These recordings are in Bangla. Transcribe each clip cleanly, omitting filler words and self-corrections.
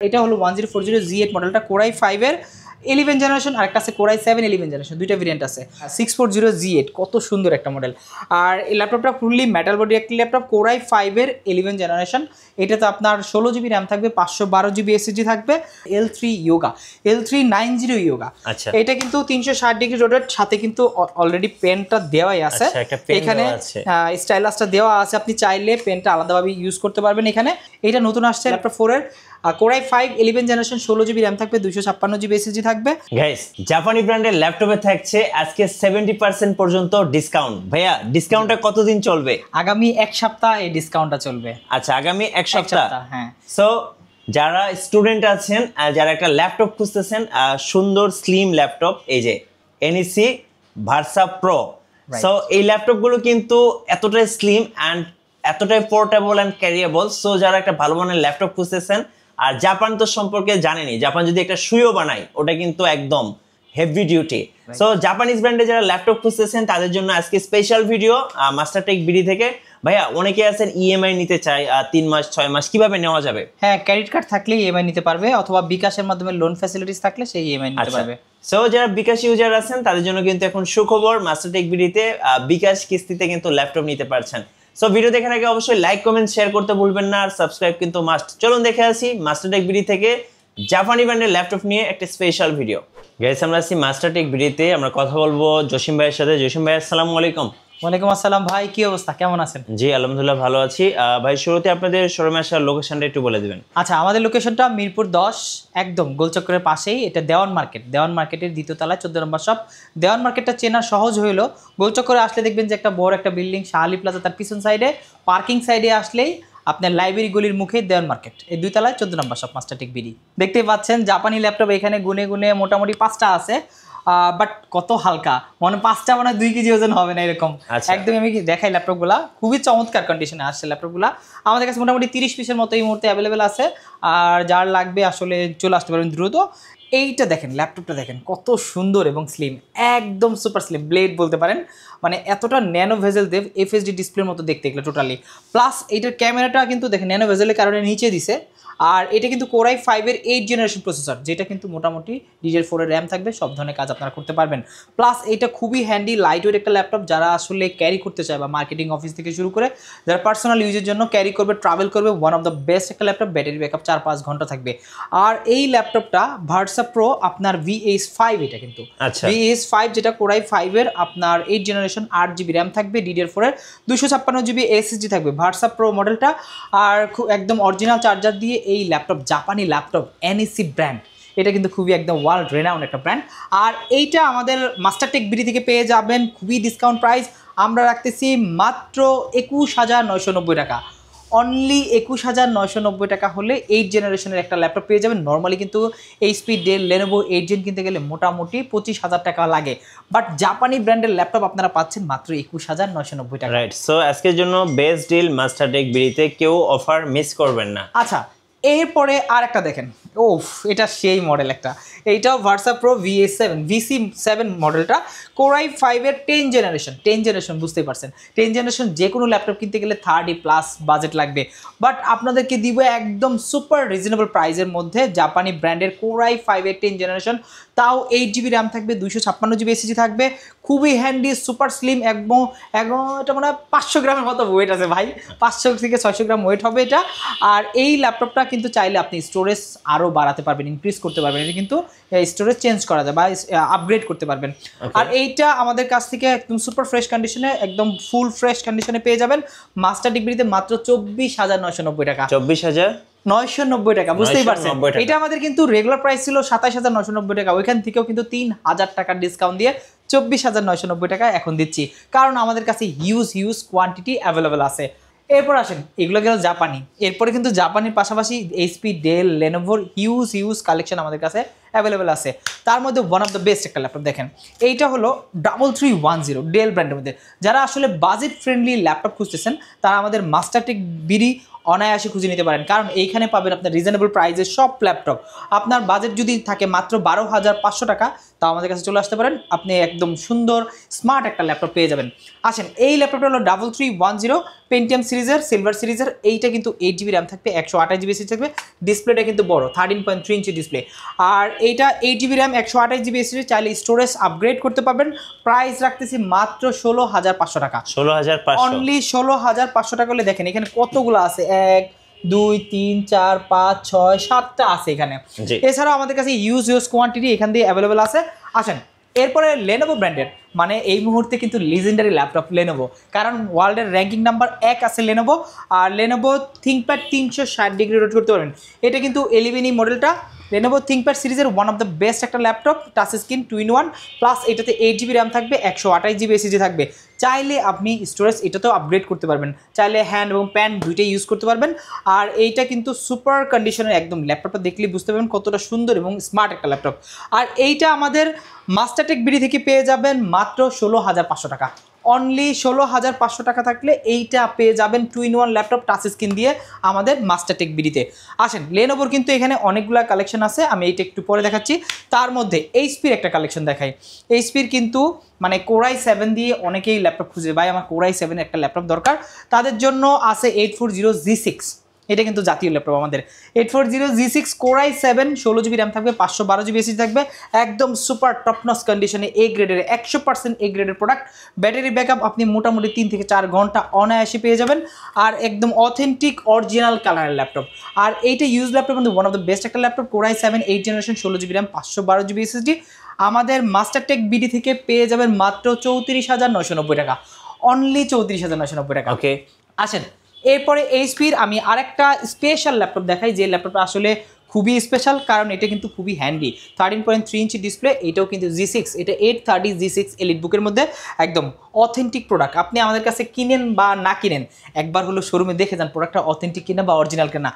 এটা হলো 1040 Z8 মডেলটা Core i5 এর 11 জেনারেশন, আর একটা আছে Core i7 11 জেনারেশন, দুইটা ভেরিয়েন্ট আছে। 640 Z8 কত সুন্দর একটা মডেল। আর এই ল্যাপটপটা ফুললি মেটাল বডি একটা ল্যাপটপ, Core i5 এর 11 জেনারেশন। এটাতে আপনার 16GB র্যাম থাকবে, 512GB SSD থাকবে, L3 L390 Yoga। আচ্ছা, এটা কিন্তু 360 ডিগ্রি রোটেট, সাথে কিন্তু অলরেডি পেনটা দেওয়াই আছে। এখানে স্টাইলাসটা দেওয়া আছে, আপনি চাইলে পেনটা আলাদাভাবে ইউজ করতে পারবেন। এখানে এটা নতুন আসছে ল্যাপটপ 4 এর Core i5 11 generation, 16GB RAM থাকবে, 256GB SSD থাকবে। গাইস, জাপানি ব্র্যান্ডের ল্যাপটপে থাকছে আজকে 70% পর্যন্ত ডিসকাউন্ট। ভাইয়া, ডিসকাউন্টটা কতদিন চলবে? আগামী এক সপ্তাহ এই ডিসকাউন্টটা চলবে। আচ্ছা, আগামী এক সপ্তাহ। হ্যাঁ। সো যারা স্টুডেন্ট আছেন, যারা একটা ল্যাপটপ খুঁজতেছেন, সুন্দর স্লিম ল্যাপটপ, এই যে NEC ভার্সা প্রো। সো এই ল্যাপটপগুলো কিন্তু এতটাই স্লিম অ্যান্ড এতটাই পোর্টেবল অ্যান্ড ক্যারিয়েবল। সো যারা একটা ভালো মানের ল্যাপটপ খুঁজতেছেন, আর জাপান তো সম্পর্কে জানেনি, জাপান যদি একটা শুইও বানায় ওটা কিন্তু একদম হেভি ডিউটি। সো জাপানিজ ব্র্যান্ডে যারা ল্যাপটপ খুঁজতেছেন তাদের জন্য আজকে স্পেশাল ভিডিও মাস্টারটেক বিডি থেকে। ভাইয়া, অনেকে আছেন EMI নিতে চায় 3 মাস 6 মাস, কিভাবে নেওয়া যাবে? হ্যাঁ, ক্রেডিট কার্ড থাকলে EMI নিতে পারবে, অথবা বিকাশের মাধ্যমে লোন ফ্যাসিলিটিস থাকলে সেই EMI নিতে পারবে। সো যারা বিকাশ ইউজার আছেন তাদের জন্য কিন্তু এখন সুখবর, মাস্টারটেক বিডিতে বিকাশ কিস্তিতে কিন্তু ল্যাপটপ নিতে পারছেন। সো ভিডিও দেখার আগে অবশ্যই লাইক কমেন্ট শেয়ার করতে ভুলবেন না, আর সাবস্ক্রাইব কিন্তু মাস্ট। চলুন দেখে আসি মাস্টারটেক বিডি থেকে জাপানি ব্র্যান্ডের ল্যাপটপ নিয়ে একটা স্পেশাল ভিডিও। গাইস, আমরা আছি মাস্টারটেক বিডিতে, আমরা কথা বলবো জসিম ভাইয়ের সাথে। জসিম ভাই, আসসালামু আলাইকুম। ওয়ালাইকুম আসসালাম ভাই, কি অবস্থা, কেমন আছেন? জি আলহামদুলিল্লাহ, ভালো আছি। ভাই, শুরুতে আপনাদের শোরুমে আসার লোকেশনটা একটু বলে দিবেন। আচ্ছা, আমাদের লোকেশনটা মিরপুর 10, একদম গোলচক্রের পাশেই। এটা দেওয়ান মার্কেট, দেওয়ান মার্কেটের দ্বিতীয় তলায় 14 নম্বর শপ। দেওয়ান মার্কেটটা চেনা সহজ হইলো, গোলচক্রে আসলে দেখবেন যে একটা বড় একটা বিল্ডিং শাহালি প্লাজা, তার পিছন সাইডে পার্কিং সাইডে আসলেই আপনার লাইব্রেরি গলির মুখে দেওয়ান মার্কেট, এই 2 তলায় 14 নম্বর শপ মাস্টারটেক বিডি। দেখতেই পাচ্ছেন জাপানি ল্যাপটপ এখানে গুনে গুনে মোটামুটি 5টা আছে, বাট কত হালকা, মানে 5টা মানে 2 কেজি ওজন হবে না এরকম। একদম আমি দেখাই ল্যাপটপগুলা, খুবই চমৎকার কন্ডিশনে আসছে ল্যাপটপগুলা। আমাদের কাছে মোটামুটি 30 পিসের মতো এই মুহূর্তে অ্যাভেলেবেল আছে, আর যার লাগবে আসলে চলে আসতে পারবেন দ্রুত। এইটা দেখেন, ল্যাপটপটা দেখেন কত সুন্দর এবং স্লিম, একদম সুপার স্লিম ব্লেড বলতে পারেন, মানে এতটা ন্যানো ভেজেল দেব, FHD ডিসপ্লের মতো দেখতে এগুলো টোটালি। প্লাস এইটার ক্যামেরাটা কিন্তু দেখেন ন্যানো ভেজেলের কারণে নিচে দিছে। আর এটা কিন্তু Core i5 এর 8 জেনারেশন প্রসেসর, যেটা কিন্তু মোটামুটি DDR4 এর র্যাম থাকবে, সব ধরনের কাজ আপনারা করতে পারবেন। প্লাস এটা খুবই হ্যান্ডি লাইট ওয়েট একটা ল্যাপটপ, যারা আসলে ক্যারি করতে চায় বা মার্কেটিং অফিস থেকে শুরু করে যারা পার্সোনাল ইউজের জন্য ক্যারি করবে, ট্রাভেল করবে, ওয়ান অফ দ্য বেস্ট একটা ল্যাপটপ। ব্যাটারি ব্যাকআপ 4-5 ঘন্টা থাকবে। আর এই ল্যাপটপটা ভার্সা প্রো আপনার VH5, এটা কিন্তু VH5 যেটা Core i5 এর আপনার 8 জেনারেশন, 8GB র্যাম থাকবে, DDR4 এর 256GB SSD থাকবে ভার্সা প্রো মডেলটা। আর একদম অরিজিনাল চার্জার দিয়ে এই ল্যাপটপ, জাপানি ল্যাপটপ, NEC ব্র্যান্ড, এটা কিন্তু খুবই একদম ওয়ার্ল্ড রেনাউন্ড একটা ব্র্যান্ড। আর এইটা আমাদের মাস্টারটেক বিডি থেকে পেয়ে যাবেন খুবই ডিসকাউন্ট প্রাইস। আমরা রাখতেছি মাত্র 21,990 টাকা, অনলি 21,990 টাকা হলে 8 জেনারেশনের একটা ল্যাপটপ পেয়ে যাবেন। নর্মালি কিন্তু HP, ডেল, লেনোভো 8 জেন কিনতে গেলে মোটামুটি 25,000 টাকা লাগে, বাট জাপানি ব্র্যান্ডের ল্যাপটপ আপনারা পাচ্ছেন মাত্র 21,990 টাকা। রাইট। সো আজকের জন্য বেস্ট ডিল মাস্টারটেক বিডিতে, কেউ অফার মিস করবেন না। আচ্ছা, এরপরে আর একটা দেখেন, ওফ, এটা সেই মডেল একটা, এইটাও ভার্সা প্রো VC7 মডেলটা, Core i5 এর 10 জেনারেশন, বুঝতেই পারছেন 10 জেনারেশন যে কোনো ল্যাপটপ কিনতে গেলে 30+ বাজেট লাগবে, বাট আপনাদেরকে দিব একদম সুপার রিজনেবল প্রাইসের মধ্যে জাপানি ব্র্যান্ডের Core i5 এর 10 জেনারেশন, তাও 8GB র্যাম থাকবে, 256GB SSD থাকবে, খুবই হ্যান্ডি, সুপার স্লিম, একদম এটা মানে 500 গ্রামের মতো ওয়েট আছে ভাই, 500 থেকে 600 গ্রাম ওয়েট হবে এটা। আর এই ল্যাপটপটা কিন্তু চাইলে আপনি স্টোরেজ আরও বাড়াতে পারবেন, ইনক্রিজ করতে পারবেন, এটা কিন্তু স্টোরেজ চেঞ্জ করা যায় বা আপগ্রেড করতে পারবেন। আর এইটা আমাদের কাছ থেকে একদম সুপার ফ্রেশ কন্ডিশনে, একদম ফুল ফ্রেশ কন্ডিশনে পেয়ে যাবেন মাস্টারটেক বিডিতে মাত্র 24,990 টাকা। 24,990 টাকা, বুঝতেই পারছেন। এটা আমাদের কিন্তু রেগুলার প্রাইস ছিল 27,990 টাকা, ওইখান থেকেও কিন্তু 3,000 টাকার ডিসকাউন্ট দিয়ে 24,990 টাকা এখন দিচ্ছি, কারণ আমাদের কাছে হিউজ কোয়ান্টিটি অ্যাভেলেবেল আছে। এরপর আসেন, এগুলো গেল জাপানি, এরপরে কিন্তু জাপানির পাশাপাশি HP, ডেল, লেনোভোর হিউজ কালেকশন আমাদের কাছে অ্যাভেলেবেল আছে। তার মধ্যে ওয়ান অফ দ্য বেস্ট একটা ল্যাপটপ দেখেন, এইটা হলো 3310 ডেল ব্র্যান্ডের মধ্যে। যারা আসলে বাজেট ফ্রেন্ডলি ল্যাপটপ খুঁজতেছেন তারা আমাদের মাস্টারটেক বিডি অনায়াসে খুঁজে নিতে পারেন, কারণ এইখানে পাবেন আপনার রিজনেবল প্রাইসের সব ল্যাপটপ। আপনার বাজেট যদি থাকে মাত্র 12,500 টাকা, তাও আমাদের কাছে চলে আসতে পারেন, আপনি একদম সুন্দর স্মার্ট একটা ল্যাপটপ পেয়ে যাবেন। আসেন, এই ল্যাপটপটা হলো 3310 পেন্টিয়াম সিরিজের, সিলভার সিরিজের। এইটা কিন্তু 8GB র্যাম থাকবে, 128GB এসএসডি থাকবে, ডিসপ্লেটা কিন্তু বড় 13.3 ইঞ্চি ডিসপ্লে। আর এইটা 8GB র্যাম 128GB এসএসডি, চাইলে স্টোরেজ আপগ্রেড করতে পারবেন। প্রাইস রাখতেছি মাত্র 16,500 টাকা। 16,500 অনলি 16,500 টাকা হলে দেখেন এখানে কতগুলো আছে, 1 2 3 4 5 6 7টা আছে এখানে। এছাড়াও আমাদের কাছে ইউজ কোয়ান্টিটি এখান দিয়ে অ্যাভেলেবেল আছে। আসেন, এরপরে লেনোভো ব্র্যান্ডের, মানে এই মুহূর্তে কিন্তু লিজেন্ডারি ল্যাপটপ লেনোভো, কারণ ওয়ার্ল্ডের র্যাঙ্কিং নাম্বার 1 আছে লেনোভো। আর লেনোভো থিঙ্কপ্যাড 360 ডিগ্রি রোটেট করতে পারবেন। এটা কিন্তু 11 মডেলটা, লেনোভো থিঙ্কপ্যাড সিরিজের ওয়ান অফ দ্য বেস্ট একটা laptop, touch screen 2-in-1, plus এটাতে 8GB র্যাম থাকবে, 128GB এসএসডি থাকবে। চাইলে আপনি স্টোরেজ এটাতেও আপগ্রেড করতে পারবেন, চাইলে হ্যান্ড এবং প্যান দুইটাই ইউজ করতে পারবেন। আর এইটা কিন্তু সুপার কন্ডিশনের, একদম ল্যাপটপটা দেখলেই বুঝতে পারবেন কতটা সুন্দর এবং স্মার্ট একটা ল্যাপটপ। আর এইটা আমাদের মাস্টারটেক বিডি থেকে পেয়ে যাবেন মাত্র 16,500 টাকা। অনলি 16,500 টাকা থাকলে এইটা পেয়ে যাবেন 2-in-1 ল্যাপটপ টাচ স্ক্রিন দিয়ে আমাদের মাস্টারটেক বিডিতে। আসেন, লেনোভোর কিন্তু এখানে অনেকগুলো কালেকশন আছে, আমি এইটা একটু পরে দেখাচ্ছি। তার মধ্যে এইচপির একটা কালেকশন দেখাই। এইচপির কিন্তু মানে কোরাই 7 দিয়ে অনেকেই ল্যাপটপ খুঁজে, ভাই আমার কোরাই 7 একটা ল্যাপটপ দরকার, তাদের জন্য আছে 840G6। এটা কিন্তু জাতীয় ল্যাপটপ আমাদের 840G6 কোরাই 7, 16GB র্যাম থাকবে, 512GB এসএসডি থাকবে, একদম সুপার টপনস কন্ডিশনে, এ গ্রেডের 100% এ গ্রেডের প্রোডাক্ট। ব্যাটারি ব্যাকআপ আপনি মোটামুটি 3 থেকে 4 ঘন্টা অনায়াসে পেয়ে যাবেন। আর একদম অথেন্টিক অরিজিনাল কালারের ল্যাপটপ। আর এইটা ইউজ ল্যাপটপ কিন্তু ওয়ান অফ দ্য বেস্ট একটা laptop, core i 7 8 generation, 16GB RAM, 512GB SSD. আমাদের মাস্টারটেক বিডি থেকে পেয়ে যাবেন মাত্র 34,990 টাকা। অনলি 34,990 টাকা। ওকে, আসেন, এরপরে এইচপির আমি আরেকটা স্পেশাল ল্যাপটপ দেখাই, যে ল্যাপটপটা আসলে খুবই স্পেশাল, কারণ এটা কিন্তু খুবই হ্যান্ডি। 13.3 ইঞ্চি ডিসপ্লে, এটাও কিন্তু G6, এটা 830G6 এলিট বুকের মধ্যে একদম অথেন্টিক প্রোডাক্ট। আপনি আমাদের কাছে কিনেন বা না কিনেন, একবার হলো শোরুমে দেখে যান প্রোডাক্টটা অথেন্টিক কিনা বা অরিজিনাল কিনা।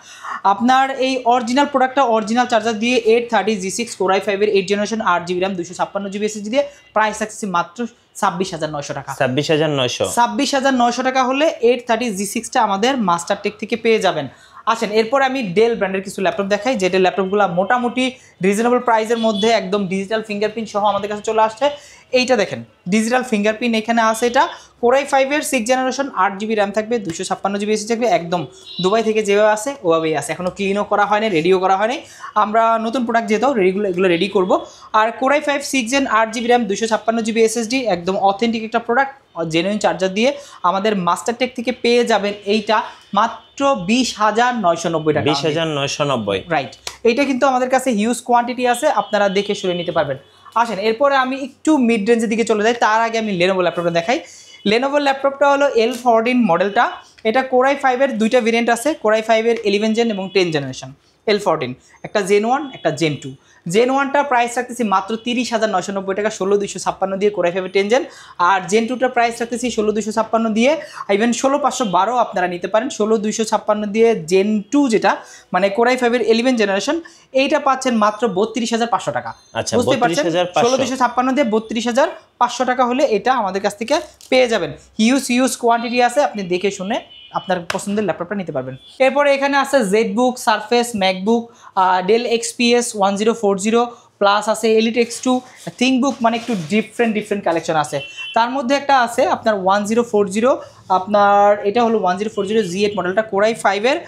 আপনার এই অরিজিনাল প্রোডাক্টটা অরিজিনাল চার্জার দিয়ে 830G6 core i 5 8 generation, 8GB RAM, 256GB SSD দিয়ে প্রাইস থাকছে মাত্র 26,900 টাকা। 26,900 টাকা হলে 830G6টা আমাদের মাস্টারটেক থেকে পেয়ে যাবেন। আসেন, এরপর আমি ডেল ব্র্যান্ডের কিছু ল্যাপটপ দেখাই, যেটা ল্যাপটপগুলো মোটামুটি রিজনেবল প্রাইসের মধ্যে একদম ডিজিটাল ফিঙ্গারপ্রিন্ট সহ আমাদের কাছে চলে আসছে। এইটা দেখেন, ডিজিটাল ফিঙ্গারপ্রিন্ট এখানে আছে। এটা কোরাই 5 6 জেনারেশন, 8GB র্যাম থাকবে, 256GB এসএসডি থাকবে, একদম দুবাই থেকে যেভাবে আছে ওভাবেই আছে, এখনও ক্লিনও করা হয়নি, রেডিও করা হয়নি। আমরা নতুন প্রোডাক্ট যেহেতু এগুলো রেডি করব। আর core i 5 6 gen, 8GB RAM, 256GB SSD, একদম অথেন্টিক একটা প্রোডাক্ট, জেনুইন চার্জার দিয়ে আমাদের মাস্টারটেক থেকে পেয়ে যাবেন এইটা মাত্র 20,990 টাকা। 20,990, রাইট। এইটা কিন্তু আমাদের কাছে হিউজ কোয়ান্টিটি আছে, আপনারা দেখে শুনে নিতে পারবেন। আসেন, এরপরে আমি একটু মিড রেঞ্জের দিকে চলে যাই, তার আগে আমি লেনোভো ল্যাপটপটা দেখাই। লেনোভো ল্যাপটপটা হলো L14 মডেলটা। এটা কোরাই 5 দুইটা ভেরিয়েন্ট আছে, কোরাই 5 11 জেন এবং 10 জেনারেশন। L14 একটা Gen 1 একটা Gen 2। Gen 1টা প্রাইস রাখতেছি মাত্র 30,990 টাকা, 16,256 দিয়ে কোরাই 5 10 জেন। আর Gen 2টা প্রাইস রাখতেছি 16,256 দিয়ে, ইভেন 16,512 আপনারা নিতে পারেন। 16,256 দিয়ে Gen 2 যেটা মানে কোরাই 5 11 জেনারেশন, এইটা পাচ্ছেন মাত্র 32,500 টাকা। আচ্ছা, বুঝতে পারছেন, 32,500 16,256 দিয়ে 32,500 টাকা হলে এটা আমাদের কাছ থেকে পেয়ে যাবেন। হিউজ কোয়ান্টিটি আছে, আপনি দেখে শুনে আপনার পছন্দের ল্যাপটপটা নিতে পারবেন। এরপরে এখানে আছে ZBook, Surface, MacBook, Dell XPS 1040, plus আছে এলিট X2, থিংকবুক, মানে একটু ডিফারেন্ট কালেকশন আছে। তার মধ্যে একটা আছে আপনার 1040, আপনার এটা হলো 1040 G8 মডেলটা, কোরাই 5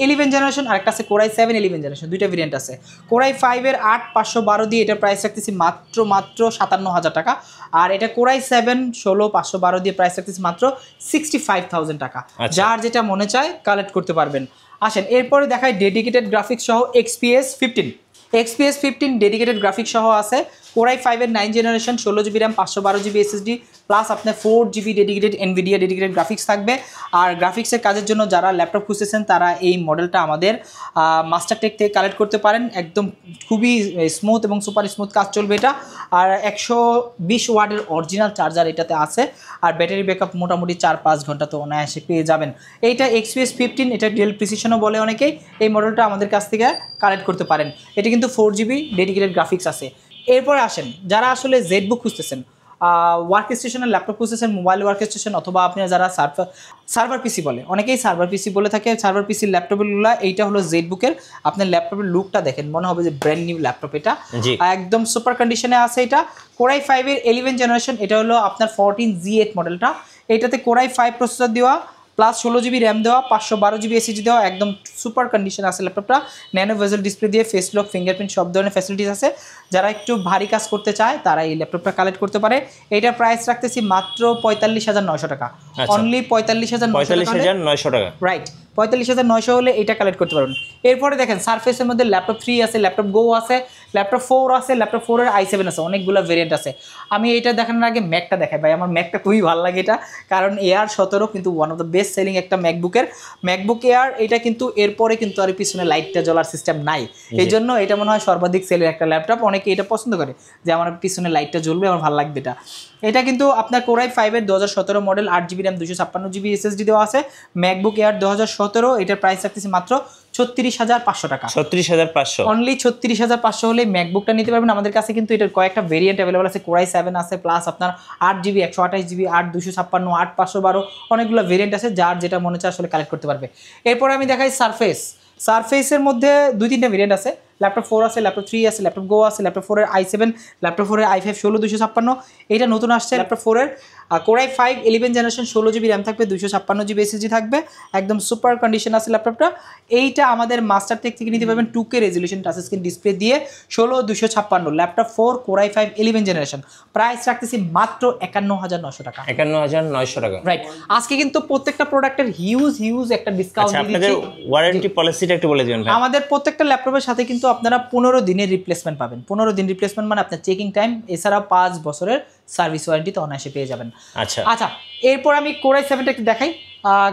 11 জেনারেশন, আরেকটা আছে কোরাই 7 11 জেনারেশন, দুইটা ভেরিয়েন্ট আছে। কোরাই 5 8,512 দিয়ে এটা প্রাইস রাখতেছি মাত্র 57,000 টাকা। আর এটা কোরাই 7 16,512 দিয়ে প্রাইস রাখতেছি মাত্র 65,000 টাকা। যার যেটা মনে চায় কালেক্ট করতে পারবেন। আসেন, এরপরে দেখাই ডেডিকেটেড গ্রাফিক্স সহ XPS 15 ডেডিকেটেড গ্রাফিক্স সহ আছে। Core i 5 9 generation, 16GB RAM, 512GB SSD, plus আপনার 4GB dedicated Nvidia dedicated graphics থাকবে। আর গ্রাফিক্সের কাজের জন্য যারা ল্যাপটপ খুঁজতেছেন তারা এই মডেলটা আমাদের মাস্টারটেক থেকে কালেক্ট করতে পারেন। একদম খুবই স্মুথ এবং সুপার স্মুথ কাজ চলবে এটা। আর 120 ওয়াটের অরিজিনাল চার্জার এটাতে আছে। আর ব্যাটারি ব্যাকআপ মোটামুটি 4-5 ঘন্টা তো অনায়াসে পেয়ে যাবেন। এইটা XPS 15, এটা ডেল প্রিসিশনও বলে অনেকেই। এই মডেলটা আমাদের কাছ থেকে কালেক্ট করতে পারেন। এটা কিন্তু 4GB ডেডিকেটেড গ্রাফিক্স আছে। এরপরে আসেন যারা আসলে জেডবুক খুঁজতেছেন, ওয়ার্ক স্টেশনের ল্যাপটপ খুঁজতেছেন, মোবাইল ওয়ার্ক স্টেশন, অথবা আপনারা যারা সার্ভার পিসি বলে, অনেকেই সার্ভার পিসি বলে থাকে, সার্ভার পিসির ল্যাপটপগুলো এইটা হলো জেডবুকের। আপনার ল্যাপটপের লুকটা দেখেন, মনে হবে যে ব্র্যান্ড নিউ ল্যাপটপ। এটা একদম সুপার কন্ডিশনে আছে। এটা কোরাই 5 এর 11 জেনারেশন। এটা হলো আপনার 14Z8 মডেলটা। এটাতে কোরাই 5 প্রসেসর দেওয়া, প্লাস 16GB র্যাম দেওয়া, 512GB SSD দেওয়া, একদম সুপার কন্ডিশন আছে ল্যাপটপটা। ন্যানো ভেজেল ডিসপ্লে দিয়ে ফেস লক, ফিঙ্গারপ্রিন্ট সব ধরনের ফ্যাসিলিটিস আছে। যারা একটু ভারী কাজ করতে চায় তারা এই ল্যাপটপটা কালেক্ট করতে পারে। এইটার প্রাইস রাখতেছি মাত্র 45,900 টাকা। অনলি 45,900 টাকা। রাইট, 45,900 হলে এটা কালেক্ট করতে পারবেন। এরপরে দেখেন সারফেসের মধ্যে ল্যাপটপ 3 আছে, ল্যাপটপ গো আছে, ল্যাপটপ 4 আছে, ল্যাপটপ 4 এর i7 আছে, অনেকগুলো ভেরিয়েন্ট আছে। আমি এটা দেখানোর আগে ম্যাকটা দেখাই ভাই, আমার ম্যাকটা খুবই ভালো লাগে এটা, কারণ AR17 কিন্তু one of the best selling একটা ম্যাকবুক এয়ার। এটা কিন্তু এরপরে কিন্তু আর পিছনে লাইটটা জ্বলার সিস্টেম নাই, এই জন্য এটা মনে হয় সর্বাধিক সেলের একটা ল্যাপটপ। অনেকে এটা পছন্দ করে যে আমার পিছনে লাইটটা জ্বলবে, আমার ভালো লাগবে এটা। এটা কিন্তু আপনার কোরাই 5 এর 2017 model, 8GB RAM, 256GB SSD দেওয়া আছে। ম্যাকবুক এয়ার 2017, এটার প্রাইস রাখতেছি মাত্র 36,500 টাকা। 36,500, অনলি 36,500 হলে ম্যাকবুকটা নিতে পারবেন। আমাদের কাছে কিন্তু এটার কয়েকটা ভেরিয়েন্ট অ্যাভেলেবল আছে। কোরাই 7 আছে, প্লাস আপনার 8GB, 128GB, 8 256, 8 512, অনেকগুলো ভেরিয়েন্ট আছে, যার যেটা মনে হচ্ছে আসলে কালেক্ট করতে পারবে। এরপর আমি দেখাই সারফেসের মধ্যে 2-3টা ভেরিয়েন্ট আছে। ল্যাপটপ 4 আছে, ল্যাপটপ 3 আছে, ল্যাপটপ গো আছে, ল্যাপটপ 4 এর i7, ল্যাপটপ 4 এর i5 16 256। এটা নতুন আসছে ল্যাপটপ 4 এর কোরাই 5 11 জেনারেশন, 16GB র্যাম থাকবে, 256GB SSD থাকবে, একদম সুপার কন্ডিশন আছে ল্যাপটপটা। এইটা আমাদের মাস্টারটেক থেকে নিতে পারবেন 2K resolution touch screen display দিয়ে, 16 256, ল্যাপটপ 4 কোরাই 5 11 জেনারেশন। প্রাইস রাখতেছি মাত্র 51,900 টাকা। 51,900 টাকা, রাইট। আজকে কিন্তু প্রত্যেকটা প্রোডাক্টের হিউজ একটা ডিসকাউন্ট দিচ্ছি। আপনাদের ওয়ারেন্টি পলিসিটা একটু বলে দিবেন ভাই। আমাদের প্রত্যেকটা ল্যাপটপের সাথে কিন্তু আপনারা 15 দিনের রিপ্লেসমেন্ট পাবেন। 15 দিন রিপ্লেসমেন্ট মানে আপনার চেকিং টাইম, এছাড়া 5 বছরের সার্ভিস ওয়ারেন্টি তো অনায়াসে পেয়ে যাবেন। আচ্ছা, এরপর আমি কোরাই 7টা একটু দেখাই।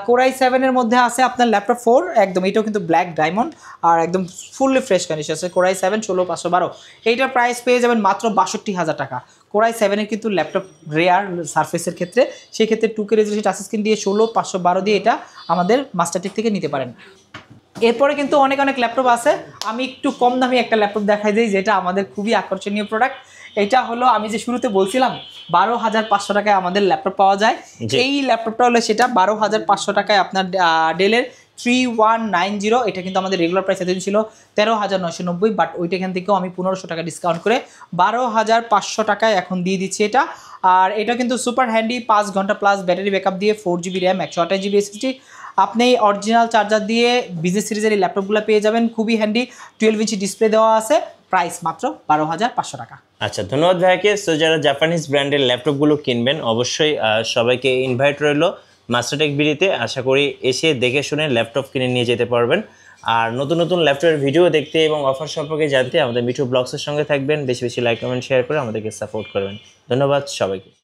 কোরাই 7 এর মধ্যে আছে আপনার ল্যাপটপ 4, একদম এটাও কিন্তু ব্ল্যাক ডায়মন্ড আর একদম ফুললি ফ্রেশ কন্ডিশন আছে। কোরাই 7 16 512, এইটার প্রাইস পেয়ে যাবেন মাত্র 62,000 টাকা। কোরাই 7 এর কিন্তু ল্যাপটপ রেয়ার সারফেসের ক্ষেত্রে, সেই ক্ষেত্রে 2K রেজলিউশন টাচ স্ক্রিন দিয়ে 16 512 দিয়ে এটা আমাদের মাস্টারটেক থেকে নিতে পারেন। এরপরে কিন্তু অনেক ল্যাপটপ আছে। আমি একটু কম দামি একটা ল্যাপটপ দেখাই দিই, যেটা আমাদের খুবই আকর্ষণীয় প্রোডাক্ট। এটা হলো আমি যে শুরুতে বলছিলাম 12,500 টাকায় আমাদের ল্যাপটপ পাওয়া যায়। এই ল্যাপটপটা হলো সেটা 12,500 টাকায় আপনার ডেলের 3190। এটা কিন্তু আমাদের রেগুলার প্রাইস এতদিন ছিল 13,990, বাট ওইটা এখান থেকেও আমি 1500 টাকা ডিসকাউন্ট করে 12,500 টাকায় এখন দিয়ে দিচ্ছি এটা। আর এটা কিন্তু সুপার হ্যান্ডি, 5 ঘন্টা প্লাস ব্যাটারি ব্যাকআপ দিয়ে, 4GB র্যাম, 128GB SSD। আপনি অরিজিনাল চার্জার দিয়ে বিজনেস সিরিজের এই ল্যাপটপগুলো পেয়ে যাবেন, খুবই হ্যান্ডি। 12 ইঞ্চি ডিসপ্লে দেওয়া আছে, প্রাইস মাত্র 12,500 টাকা। আচ্ছা, ধন্যবাদ ভাইকে। সো যারা জাপানিজ ব্র্যান্ডের ল্যাপটপগুলো কিনবেন, অবশ্যই সবাইকে ইনভাইট রইলো মাস্টারটেক বিডিতে। আশা করি এসে দেখে শুনে ল্যাপটপ কিনে নিয়ে যেতে পারবেন। আর নতুন ল্যাপটপের ভিডিও দেখতে এবং অফার সম্পর্কে জানতে আমাদের মিঠু ব্লগসের সঙ্গে থাকবেন। বেশি লাইক কমেন্ট শেয়ার করে আমাদেরকে সাপোর্ট করবেন। ধন্যবাদ সবাইকে।